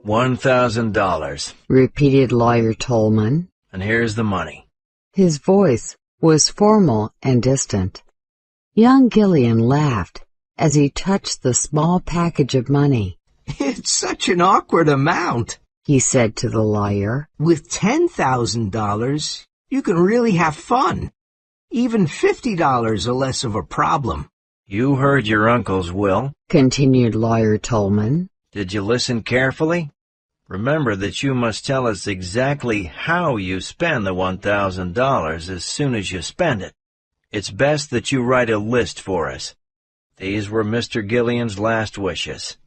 $1,000. Repeated Lawyer Tolman. And here's the money. His voice was formal and distant. Young Gillian laughed as he touched the small package of money. It's such an awkward amount, he said to the lawyer. With $10,000, you can really have fun. Even $50 are less of a problem. You heard your uncle's will, continued Lawyer Tolman. Did you listen carefully? Remember that you must tell us exactly how you spend the $1,000 as soon as you spend it. It's best that you write a list for us. These were Mr. Gillian's last wishes.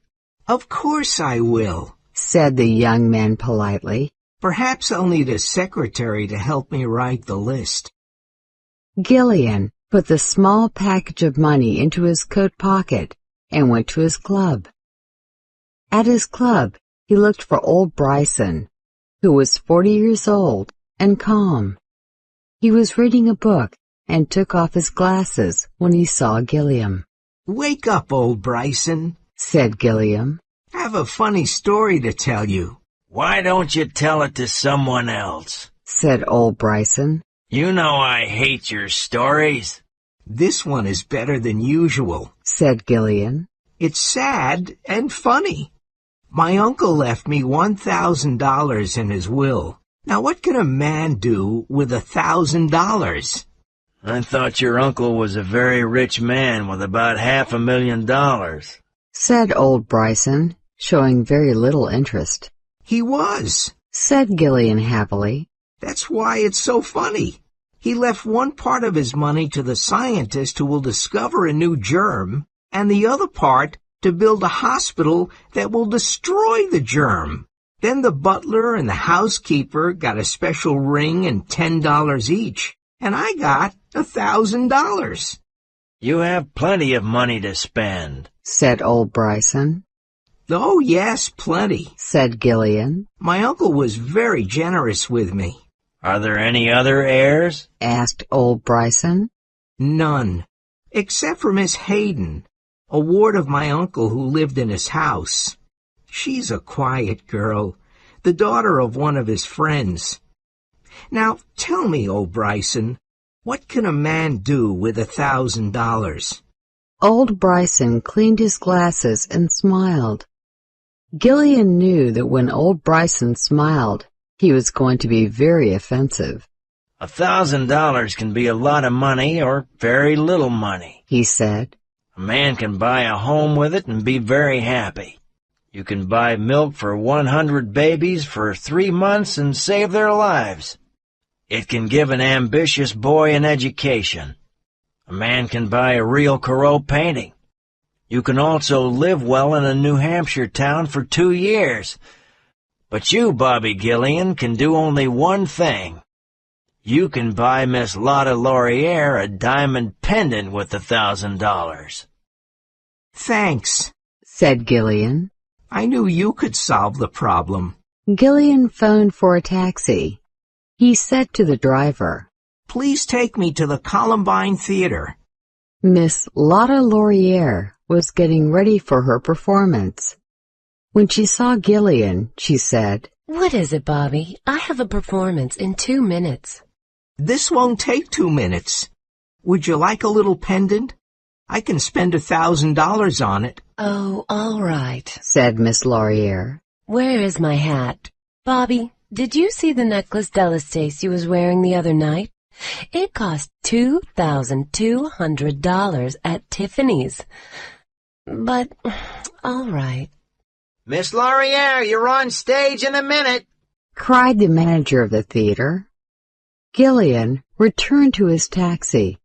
Of course I will, said the young man politely. Perhaps I'll need a secretary to help me write the list. Gillian put the small package of money into his coat pocket and went to his club. At his club, he looked for old Bryson, who was 40 years old and calm. He was reading a book and took off his glasses when he saw Gilliam. Wake up, old Bryson, said Gilliam. I have a funny story to tell you. Why don't you tell it to someone else? Said old Bryson. You know I hate your stories. This one is better than usual, said Gillian. It's sad and funny. My uncle left me $1,000 in his will. Now what can a man do with $1,000? I thought your uncle was a very rich man with about $500,000, said old Bryson, showing very little interest. He was, said Gillian happily. That's why it's so funny. He left one part of his money to the scientist who will discover a new germ, and the other part to build a hospital that will destroy the germ. Then the butler and the housekeeper got a special ring and $10 each, and I got $1,000. You have plenty of money to spend, said old Bryson. Oh, yes, plenty, said Gillian. My uncle was very generous with me. Are there any other heirs? Asked old Bryson. None, except for Miss Hayden, a ward of my uncle who lived in his house. She's a quiet girl, the daughter of one of his friends. Now, tell me, old Bryson, what can a man do with $1,000? Old Bryson cleaned his glasses and smiled. Gillian knew that when old Bryson smiled, he was going to be very offensive. $1,000 can be a lot of money or very little money, he said. A man can buy a home with it and be very happy. You can buy milk for 100 babies for 3 months and save their lives. It can give an ambitious boy an education. A man can buy a real Corot painting. You can also live well in a New Hampshire town for 2 years. But you, Bobby Gillian, can do only one thing. You can buy Miss Lotta Laurier a diamond pendant with $1,000. Thanks, said Gillian. I knew you could solve the problem. Gillian phoned for a taxi. He said to the driver, Please take me to the Columbine Theater. Miss Lotta Laurier was getting ready for her performance. When she saw Gillian, she said, What is it, Bobby? I have a performance in 2 minutes. This won't take 2 minutes. Would you like a little pendant? I can spend $1,000 on it. Oh, all right, said Miss Laurier. Where is my hat? Bobby, did you see the necklace Della Stacy was wearing the other night? It cost $2,200 at Tiffany's. But, all right. Miss Laurier, you're on stage in a minute, cried the manager of the theater. Gillian returned to his taxi.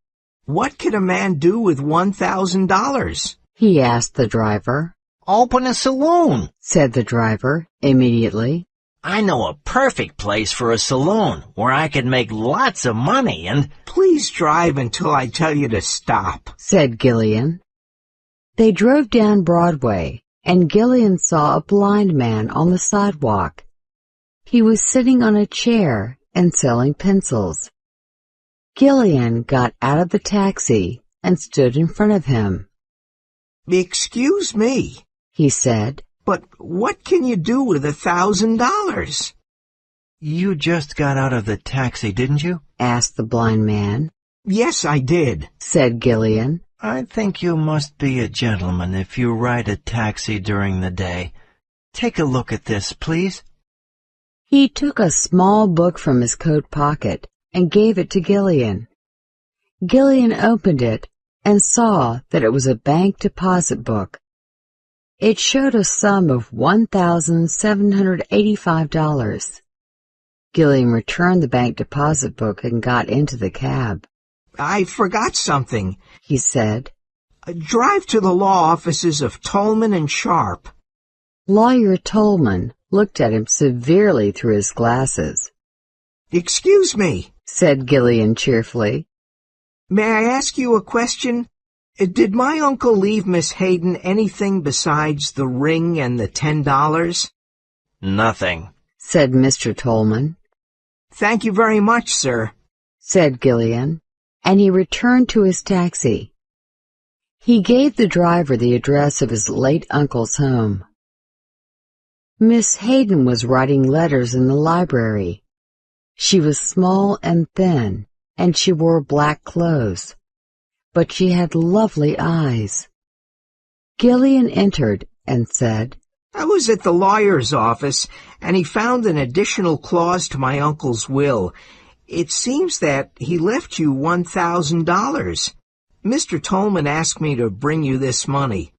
What can a man do with $1,000? He asked the driver. Open a saloon, said the driver immediately. I know a perfect place for a saloon where I could make lots of money and... Please drive until I tell you to stop, said Gillian. They drove down Broadway, and Gillian saw a blind man on the sidewalk. He was sitting on a chair and selling pencils. Gillian got out of the taxi and stood in front of him. Excuse me, he said, But what can you do with $1,000? You just got out of the taxi, didn't you? asked the blind man. Yes, I did, said Gillian. I think you must be a gentleman if you ride a taxi during the day. Take a look at this, please. He took a small book from his coat pocket and gave it to Gillian. Gillian opened it and saw that it was a bank deposit book. It showed a sum of $1,785. Gillian returned the bank deposit book and got into the cab. I forgot something, he said. Drive to the law offices of Tolman and Sharp. Lawyer Tolman looked at him severely through his glasses. Excuse me, said Gillian cheerfully. May I ask you a question? Did my uncle leave Miss Hayden anything besides the ring and the $10? Nothing, said Mr. Tolman. Thank you very much, sir, said Gillian, and he returned to his taxi. He gave the driver the address of his late uncle's home. Miss Hayden was writing letters in the library. She was small and thin, and she wore black clothes, but she had lovely eyes. Gillian entered and said, I was at the lawyer's office, and he found an additional clause to my uncle's will. It seems that he left you $1,000. Mr. Tolman asked me to bring you this money.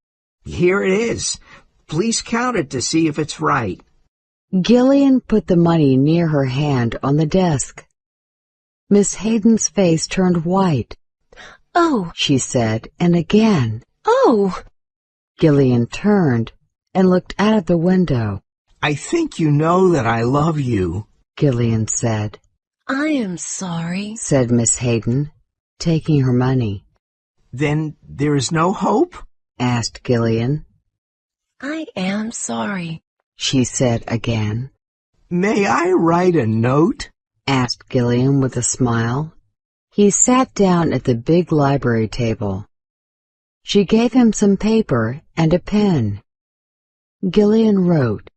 Here it is. Please count it to see if it's right. Gillian put the money near her hand on the desk. Miss Hayden's face turned white. Oh, she said, and again. Oh! Gillian turned and looked out of the window. I think you know that I love you, Gillian said. I am sorry, said Miss Hayden, taking her money. Then there is no hope? asked Gillian. I am sorry, she said again. May I write a note? asked Gillian with a smile. He sat down at the big library table. She gave him some paper and a pen. Gillian wrote,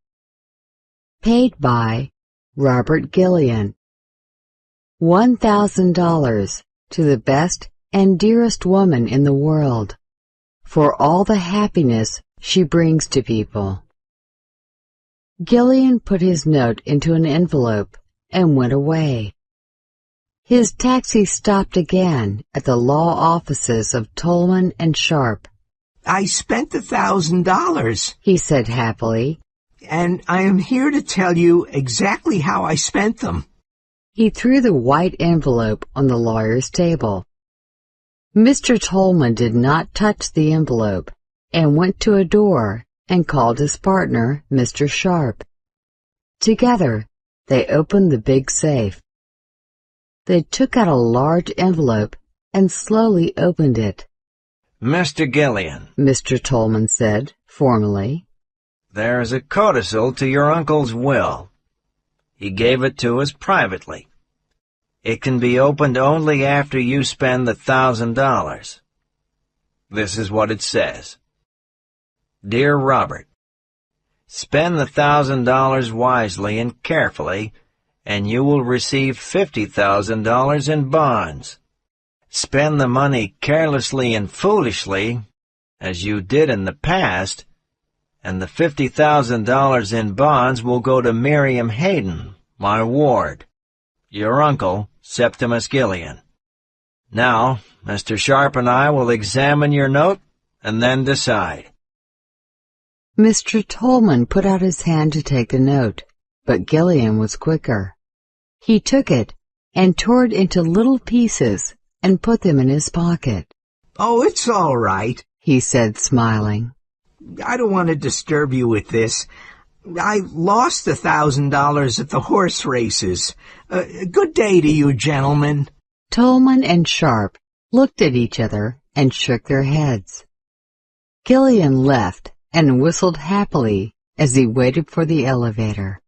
Paid by Robert Gillian. $1,000 to the best and dearest woman in the world, for all the happiness she brings to people. Gillian put his note into an envelope and went away. His taxi stopped again at the law offices of Tolman and Sharp. I spent the $1,000, he said happily, and I am here to tell you exactly how I spent them. He threw the white envelope on the lawyer's table. Mr. Tolman did not touch the envelope and went to a door and called his partner, Mr. Sharp. Together, they opened the big safe. They took out a large envelope and slowly opened it. Mr. Gillian, Mr. Tolman said, formally. There's a codicil to your uncle's will. He gave it to us privately. It can be opened only after you spend the $1,000. This is what it says. Dear Robert, spend the $1,000 wisely and carefully, and you will receive $50,000 in bonds. Spend the money carelessly and foolishly, as you did in the past, and the $50,000 in bonds will go to Miriam Hayden, my ward. Your uncle, Septimus Gillian. Now, Mr. Sharp and I will examine your note and then decide. Mr. Tolman put out his hand to take the note, but Gillian was quicker. He took it and tore it into little pieces and put them in his pocket. Oh, it's all right, he said, smiling. I don't want to disturb you with this. I lost $1,000 at the horse races. Good day to you, gentlemen. Tolman and Sharp looked at each other and shook their heads. Gillian left and whistled happily as he waited for the elevator.